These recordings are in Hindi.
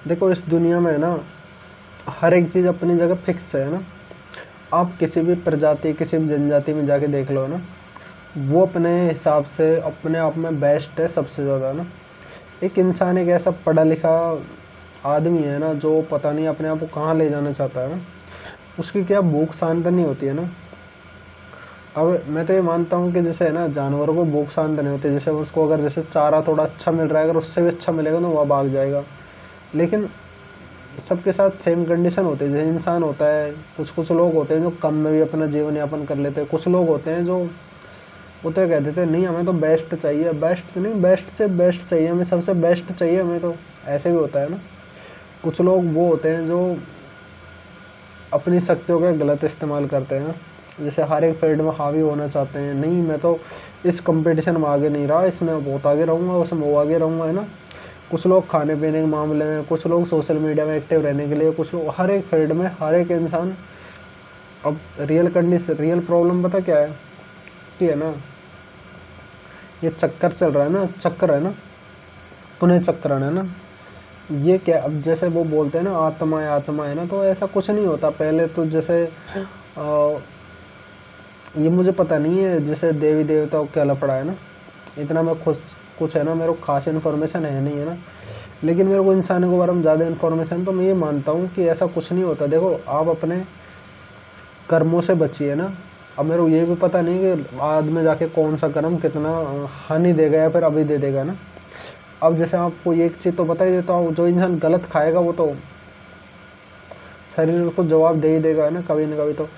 देखो इस दुनिया में है ना, हर एक चीज़ अपनी जगह फिक्स है ना। आप किसी भी प्रजाति, किसी भी जनजाति में जाके देख लो ना, वो अपने हिसाब से अपने आप में बेस्ट है सबसे ज़्यादा ना। एक इंसान एक ऐसा पढ़ा लिखा आदमी है ना, जो पता नहीं अपने आप को कहाँ ले जाना चाहता है ना, उसकी क्या भूख शांत नहीं होती है ना। अब मैं तो ये मानता हूँ कि जैसे है ना, जानवरों को भूख शांत नहीं होती, जैसे उसको अगर जैसे चारा थोड़ा अच्छा मिल रहा है, अगर उससे भी अच्छा मिलेगा तो वह भाग जाएगा। लेकिन सबके साथ सेम कंडीशन होती है, जैसे इंसान होता है, कुछ कुछ लोग होते हैं जो कम में भी अपना जीवन यापन कर लेते हैं, कुछ लोग होते हैं जो वो तो कह देते हैं नहीं हमें तो बेस्ट चाहिए, बेस्ट नहीं बेस्ट से बेस्ट चाहिए, हमें सबसे बेस्ट चाहिए हमें तो, ऐसे भी होता है ना। कुछ लोग वो होते हैं जो अपनी शक्तियों का गलत इस्तेमाल करते हैं, जैसे हर एक फील्ड में हावी होना चाहते हैं, नहीं मैं तो इस कंपटीशन में आगे नहीं रहा, इसमें बहुत आगे रहूँगा, उसमें वो आगे रहूँगा, है ना। कुछ लोग खाने पीने के मामले में, कुछ लोग सोशल मीडिया में एक्टिव रहने के लिए, कुछ लोग हर एक फील्ड में, हर एक इंसान। अब रियल कंडीशन, रियल प्रॉब्लम पता क्या है कि है ना, ये चक्कर चल रहा है ना, चक्र है ना, पुनः चक्रण है ना। ये क्या, अब जैसे वो बोलते हैं ना आत्मा है ना, तो ऐसा कुछ नहीं होता। पहले तो जैसे ये मुझे पता नहीं है जैसे देवी देवताओं क्या लफड़ा है ना, इतना मैं खुद कुछ है ना, मेरे को खास इन्फॉर्मेशन है नहीं है ना, लेकिन मेरे को इंसानों के बारे में ज़्यादा इन्फॉर्मेशन, तो मैं ये मानता हूँ कि ऐसा कुछ नहीं होता। देखो आप अपने कर्मों से बचिए ना। अब मेरे को ये भी पता नहीं कि बाद में जाके कौन सा कर्म कितना हानि देगा या फिर अभी दे देगा ना। अब जैसे आपको एक चीज़ तो बता ही देता हूँ, जो इंसान गलत खाएगा वो तो शरीर उसको जवाब दे ही देगा है ना, कभी ना कभी तो।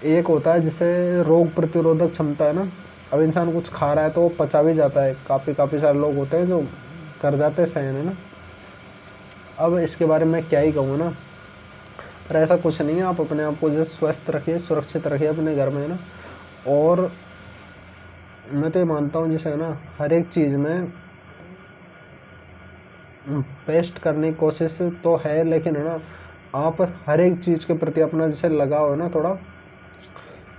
एक होता है जिसे रोग प्रतिरोधक क्षमता है ना, अब इंसान कुछ खा रहा है तो वो पचा भी जाता है, काफ़ी सारे लोग होते हैं जो कर जाते हैं सहन, है ना। अब इसके बारे में क्या ही कहूँ ना, पर ऐसा कुछ नहीं है। आप अपने आप को जो स्वस्थ रखिए, सुरक्षित रखिए अपने घर में, है ना। और मैं तो ये मानता हूँ जैसे है ना, हर एक चीज़ में बेस्ट करने की कोशिश तो है, लेकिन है ना, आप हर एक चीज़ के प्रति अपना जैसे लगाव है ना, थोड़ा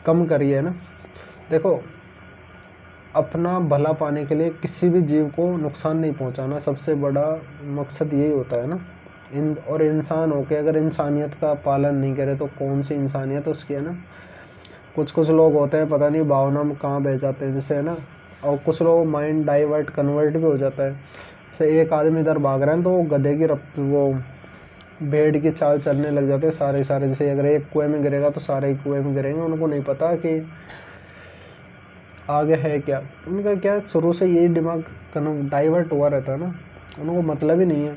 कम करिए, है ना। देखो अपना भला पाने के लिए किसी भी जीव को नुकसान नहीं पहुंचाना सबसे बड़ा मकसद यही होता है ना। और इंसान होके अगर इंसानियत का पालन नहीं करे तो कौन सी इंसानियत उसकी, है ना। कुछ कुछ लोग होते हैं पता नहीं भावना में कहाँ बह जाते हैं, जैसे है ना। और कुछ लोग माइंड डाइवर्ट कन्वर्ट भी हो जाता है, जैसे एक आदमी इधर भाग रहे हैं तो वो गधे की वो भेड़ की चाल चलने लग जाते हैं सारे सारे। जैसे अगर एक कुएं में गिरेगा तो सारे ही कुएं में गिरेंगे, उनको नहीं पता कि आगे है क्या। उनका क्या शुरू से यही दिमाग डाइवर्ट हुआ रहता है ना, उनको मतलब ही नहीं है।